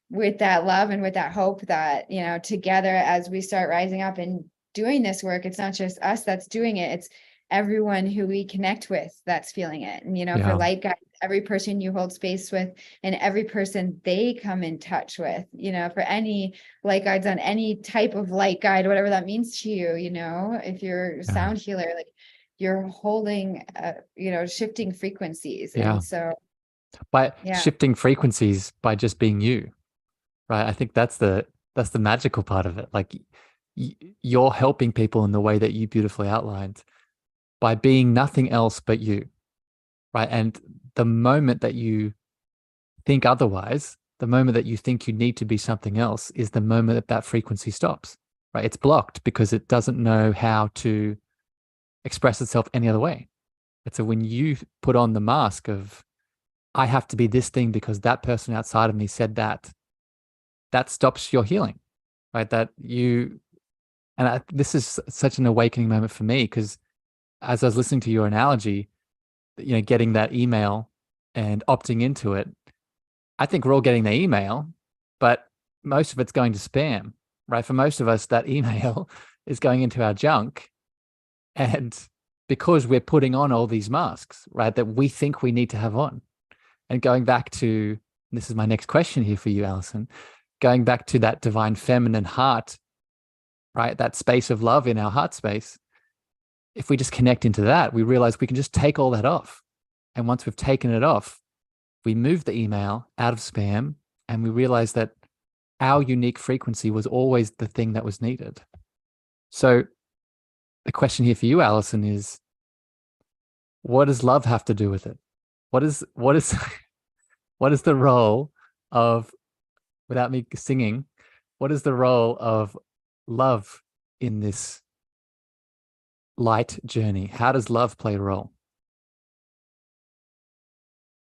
[SPEAKER 2] with that love and with that hope that, together, as we start rising up and doing this work, it's not just us that's doing it, it's everyone who we connect with that's feeling it. And, for light guides, every person you hold space with, and every person they come in touch with, for any light guides on any type of light guide, whatever that means to you, if you're a sound healer, like, you're holding, shifting frequencies.
[SPEAKER 1] Yeah.
[SPEAKER 2] And so
[SPEAKER 1] By shifting frequencies, by just being you, right? I think that's the magical part of it. Like, you're helping people in the way that you beautifully outlined, by being nothing else but you, right? And the moment that you think otherwise, the moment that you think you need to be something else, is the moment that that frequency stops, right? It's blocked because it doesn't know how to express itself any other way. And so when you put on the mask of, I have to be this thing because that person outside of me said that, that stops your healing, right? This is such an awakening moment for me, because as I was listening to your analogy, getting that email and opting into it, I think we're all getting the email, but most of it's going to spam, right? For most of us, that email is going into our junk. And because we're putting on all these masks, right, that we think we need to have on. And going back to, this is my next question here for you, Allison, going back to that divine feminine heart, right? That space of love in our heart space. If we just connect into that, we realize we can just take all that off. And once we've taken it off, we move the email out of spam, and we realize that our unique frequency was always the thing that was needed. So the question here for you, Allison, is, what does love have to do with it? What is what is the role of without me singing, what is the role of love in this light journey? How does love play a role?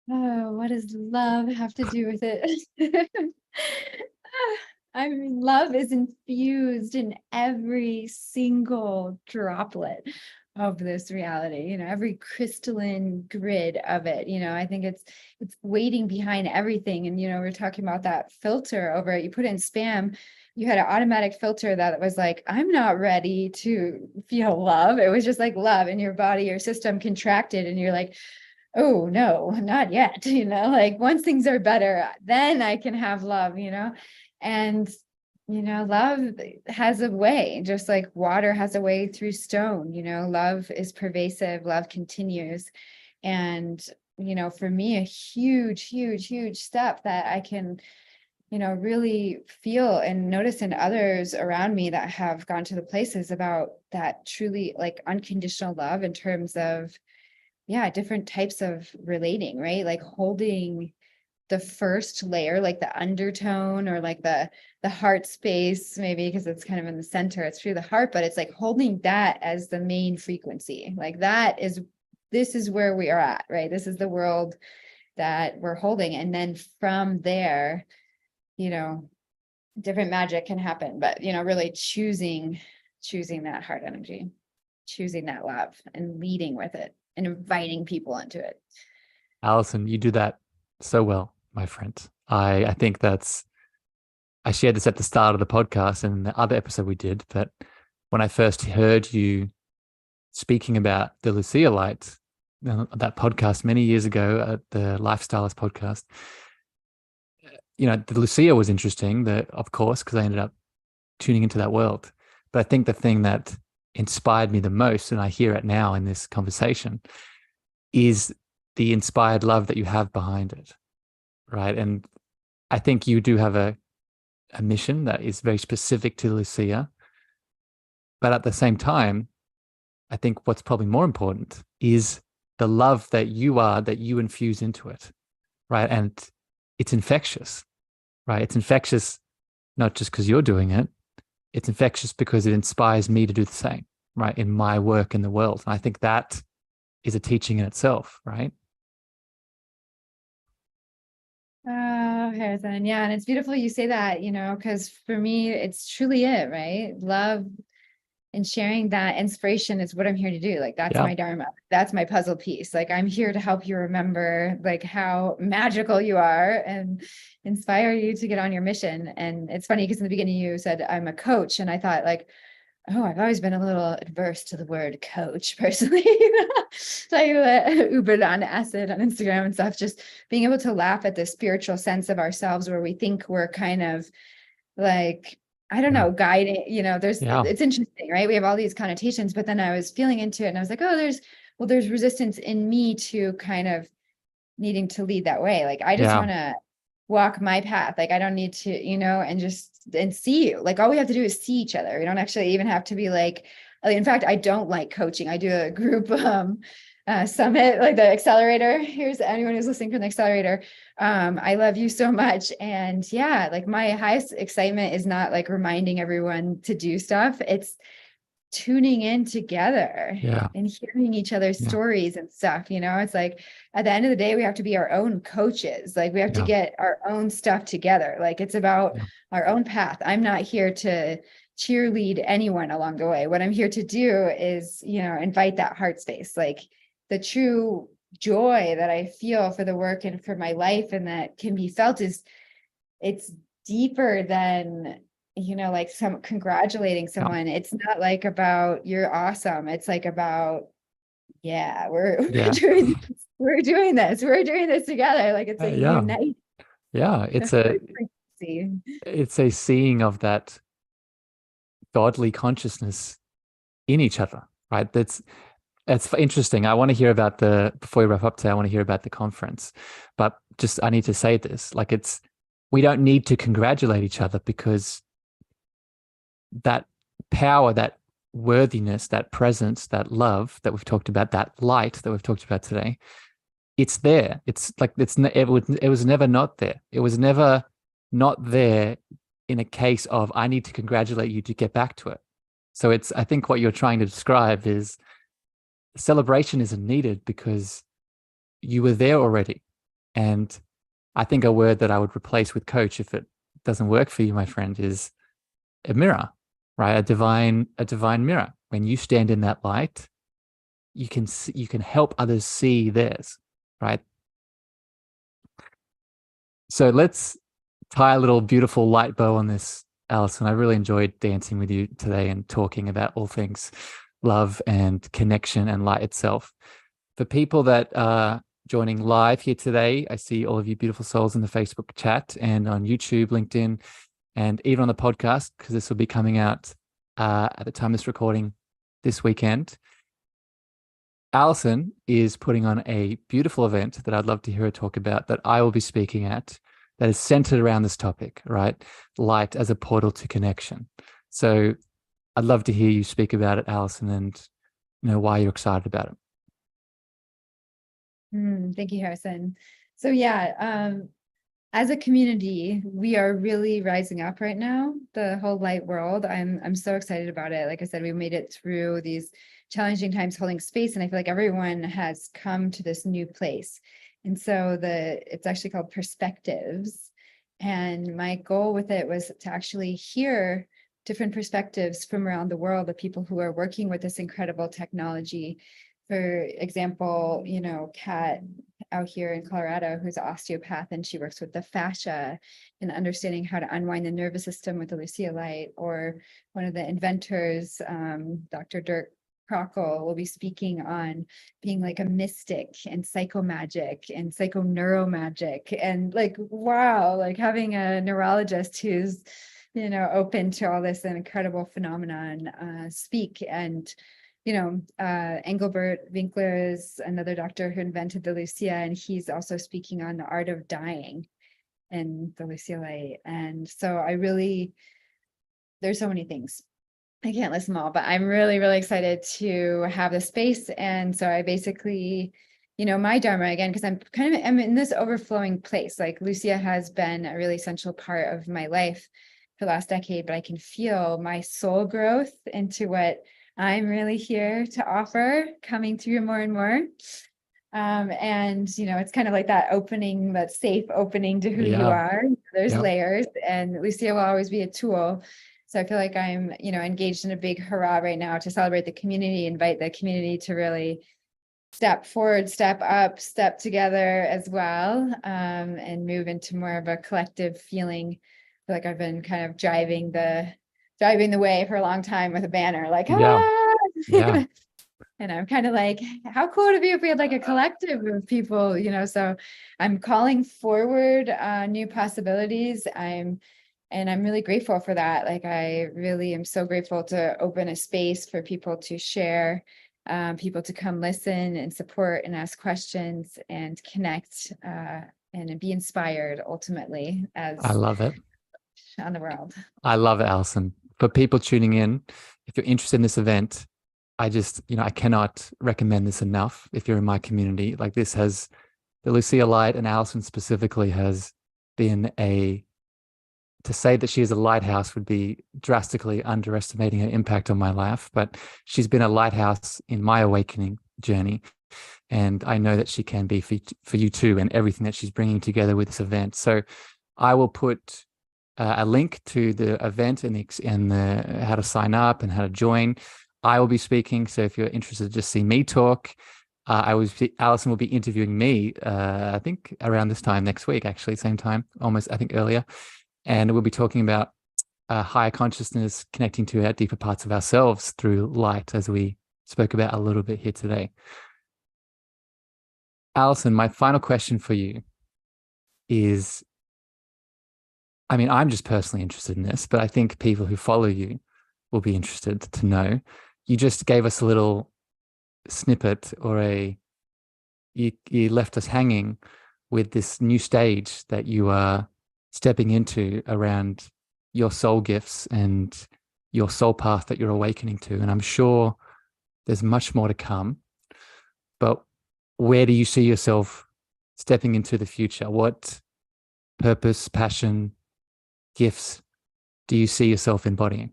[SPEAKER 2] Oh, what does love have to do with it? I mean, love is infused in every single droplet of this reality, every crystalline grid of it. I think it's waiting behind everything. And we're talking about that filter over it. You put in spam, you had an automatic filter that was like, I'm not ready to feel love. It was just like love, and your body, your system contracted, and you're like, oh no, not yet. Like once things are better, then I can have love. And love has a way, just like water has a way through stone. Love is pervasive, love continues. And for me, a huge step that I can really feel and notice in others around me that have gone to the places about that truly like unconditional love, in terms of different types of relating, right? Like holding the first layer, like the undertone, or like the heart space, maybe because it's kind of in the center, it's through the heart, but it's like holding that as the main frequency. Like this is where we are at, right? This is the world that we're holding. And then from there, different magic can happen, but really choosing that heart energy, choosing that love and leading with it and inviting people into it.
[SPEAKER 1] Allison, you do that so well, my friend. I think I shared this at the start of the podcast and the other episode we did, but when I first heard you speaking about the Lucia light, that podcast many years ago at the Lifestylist podcast, the Lucia was interesting, of course, because I ended up tuning into that world. But I think the thing that inspired me the most, and I hear it now in this conversation, is the inspired love that you have behind it, right? And I think you do have a mission that is very specific to Lucia. But at the same time, I think what's probably more important is the love that you infuse into it, right? And it's infectious, right? It's infectious not just because you're doing it. It's infectious because it inspires me to do the same, right? In my work in the world. And I think that is a teaching in itself, right?
[SPEAKER 2] Oh, Harrison. Yeah. And it's beautiful you say that, because for me, it's truly it, right? Love and sharing that inspiration is what I'm here to do. Like, that's my dharma. That's my puzzle piece. Like, I'm here to help you remember like how magical you are and inspire you to get on your mission. And it's funny because in the beginning you said I'm a coach, and I thought like, oh, I've always been a little adverse to the word coach personally. So I Ubered on acid on Instagram and stuff, just being able to laugh at the spiritual sense of ourselves where we think we're kind of like, I don't know, guiding, it's interesting, right? We have all these connotations, but then I was feeling into it and I was like, oh, there's resistance in me to kind of needing to lead that way. Like, I just want to walk my path. Like, I don't need to, and see you. Like, all we have to do is see each other. We don't actually even have to be like, in fact, I don't like coaching. I do a group summit, like the accelerator. Here's anyone who's listening from the accelerator. I love you so much. And yeah, like my highest excitement is not like reminding everyone to do stuff. It's tuning in together and hearing each other's stories and stuff. It's like at the end of the day, we have to be our own coaches. Like, we have to get our own stuff together. Like, it's about our own path. I'm not here to cheerlead anyone along the way. What I'm here to do is, invite that heart space, like the true joy that I feel for the work and for my life, and that can be felt it's deeper than, like congratulating someone. It's not like about you're awesome. It's like about, we're doing this together. Like, it's a unite.
[SPEAKER 1] Yeah. It's a seeing of that godly consciousness in each other, right? It's interesting. I want to hear about before we wrap up today, I want to hear about the conference, but just, I need to say this, like, we don't need to congratulate each other, because that power, that worthiness, that presence, that love that we've talked about, that light that we've talked about today, it's there. It's like, it was never not there. It was never not there in a case of, I need to congratulate you to get back to it. So I think what you're trying to describe is celebration isn't needed because you were there already. And I think a word that I would replace with coach, if it doesn't work for you, my friend, is a mirror, right? A divine mirror. When you stand in that light, you can help others see theirs, right? So let's tie a little beautiful light bow on this, Allison. I really enjoyed dancing with you today and talking about all things love and connection and light itself. For people that are joining live here today, I see all of you beautiful souls in the Facebook chat and on YouTube, LinkedIn, and even on the podcast, because this will be coming out at the time of this recording this weekend. Allison is putting on a beautiful event that I'd love to hear her talk about, that I will be speaking at, that is centered around this topic, right? Light as a portal to connection. So I'd love to hear you speak about it, Allison, and why you're excited about it.
[SPEAKER 2] Thank you, Harrison. So yeah, as a community, we are really rising up right now, the whole light world. I'm so excited about it. Like I said, we made it through these challenging times holding space, and I feel like everyone has come to this new place. And so it's actually called Perspectives. And my goal with it was to actually hear different perspectives from around the world of people who are working with this incredible technology. For example, Kat out here in Colorado, who's an osteopath, and she works with the fascia and understanding how to unwind the nervous system with the Lucia light. Or one of the inventors, Dr. Dirk Krokel, will be speaking on being like a mystic and psychomagic and psychoneuromagic. And like, wow, like having a neurologist who's, open to all this incredible phenomenon speak. And Engelbert Winkler is another doctor who invented the Lucia, and he's also speaking on the art of dying and the Lucia light. And so there's so many things. I can't list them all, but I'm really, really excited to have this space. And so I basically, my Dharma again, because I'm in this overflowing place. Like Lucia has been a really essential part of my life for the last decade, but I can feel my soul growth into what I'm really here to offer coming through more and more. And, it's kind of like that opening, that safe opening to who you are. There's layers, and Lucia will always be a tool. So I feel like I'm, engaged in a big hurrah right now to celebrate the community, invite the community to really step forward, step up, step together as well, and move into more of a collective feeling. I feel like I've been kind of driving the way for a long time with a banner, like,
[SPEAKER 1] Yeah.
[SPEAKER 2] And I'm kind of like, how cool would it be if we had like a collective of people, so I'm calling forward new possibilities. I'm really grateful for that. Like, I really am so grateful to open a space for people to share, people to come listen and support and ask questions and connect and be inspired ultimately as
[SPEAKER 1] I love it.
[SPEAKER 2] on the world.
[SPEAKER 1] I love it, Allison. For people tuning in, if you're interested in this event, I cannot recommend this enough. If you're in my community, like, this has, the Lucia light, and Allison specifically, has been to say that she is a lighthouse would be drastically underestimating her impact on my life, but she's been a lighthouse in my awakening journey. And I know that she can be for you too, and everything that she's bringing together with this event. So I will put a link to the event and the how to sign up and how to join. I will be speaking, so if you're interested to just see me talk, Allison will be interviewing me, I think around this time next week, actually, same time, almost, I think, earlier. And we'll be talking about higher consciousness, connecting to our deeper parts of ourselves through light, as we spoke about a little bit here today. Allison, my final question for you is, I'm just personally interested in this, but I think people who follow you will be interested to know. You just gave us a little snippet, or you left us hanging with this new stage that you are stepping into around your soul gifts and your soul path that you're awakening to. And I'm sure there's much more to come, but where do you see yourself stepping into the future? What purpose, passion, gifts do you see yourself embodying?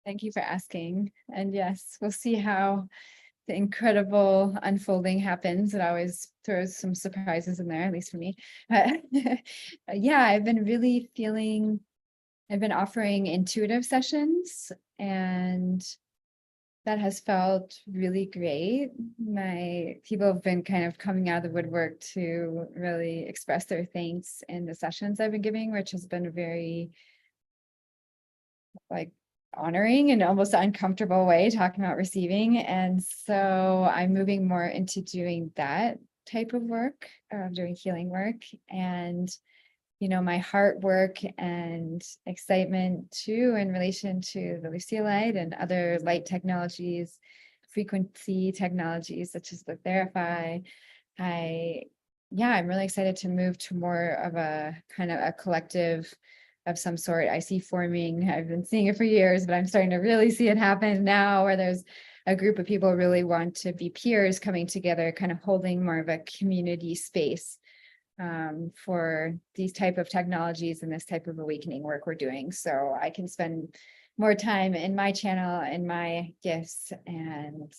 [SPEAKER 2] Thank you for asking. And yes, we'll see how the incredible unfolding happens. It always throws some surprises in there, at least for me. But yeah, I've been offering intuitive sessions, and that has felt really great. My people have been kind of coming out of the woodwork to really express their thanks in the sessions I've been giving, which has been very like honoring and almost uncomfortable way, talking about receiving. And so I'm moving more into doing that type of work, doing healing work. And my heart work and excitement too in relation to the Lucia light and other light technologies, frequency technologies such as the Therify. I'm really excited to move to more of a kind of a collective of some sort. I see forming, I've been seeing it for years, but I'm starting to really see it happen now, where there's a group of people really want to be peers coming together, kind of holding more of a community space for these type of technologies and this type of awakening work we're doing. So I can spend more time in my channel and my gifts and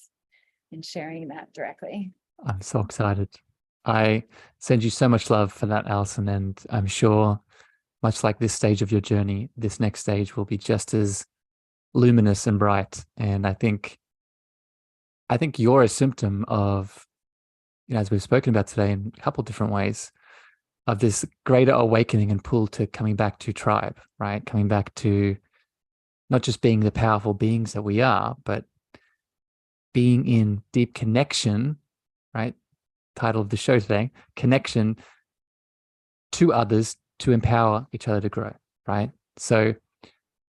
[SPEAKER 2] sharing that directly.
[SPEAKER 1] I'm so excited. I send you so much love for that, Allison, and I'm sure, much like this stage of your journey, this next stage will be just as luminous and bright. And I think you're a symptom of, as we've spoken about today in a couple of different ways, of this greater awakening and pull to coming back to tribe, right? Coming back to not just being the powerful beings that we are, but being in deep connection, right? Title of the show today, connection to others to empower each other to grow, right? So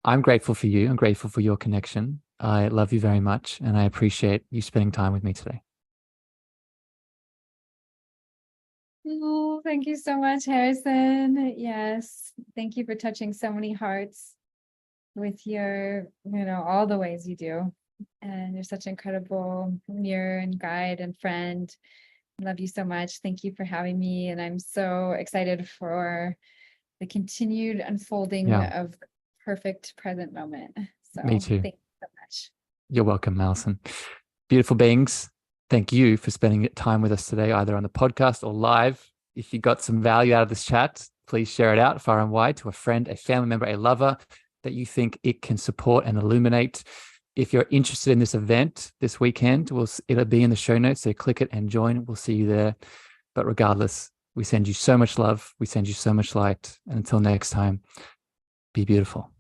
[SPEAKER 1] I'm grateful for you. I'm grateful for your connection. I love you very much, and I appreciate you spending time with me today.
[SPEAKER 2] Oh, thank you so much, Harrison. Yes, thank you for touching so many hearts with your, all the ways you do. And you're such an incredible mirror and guide and friend. Love you so much. Thank you for having me. And I'm so excited for the continued unfolding of the perfect present moment. So
[SPEAKER 1] me too.
[SPEAKER 2] Thank you so much.
[SPEAKER 1] You're welcome, Allison. Beautiful beings. Thank you for spending time with us today, either on the podcast or live. If you got some value out of this chat, please share it out far and wide to a friend, a family member, a lover that you think it can support and illuminate. If you're interested in this event this weekend, it'll be in the show notes. So click it and join. We'll see you there. But regardless, we send you so much love. We send you so much light. And until next time, be beautiful.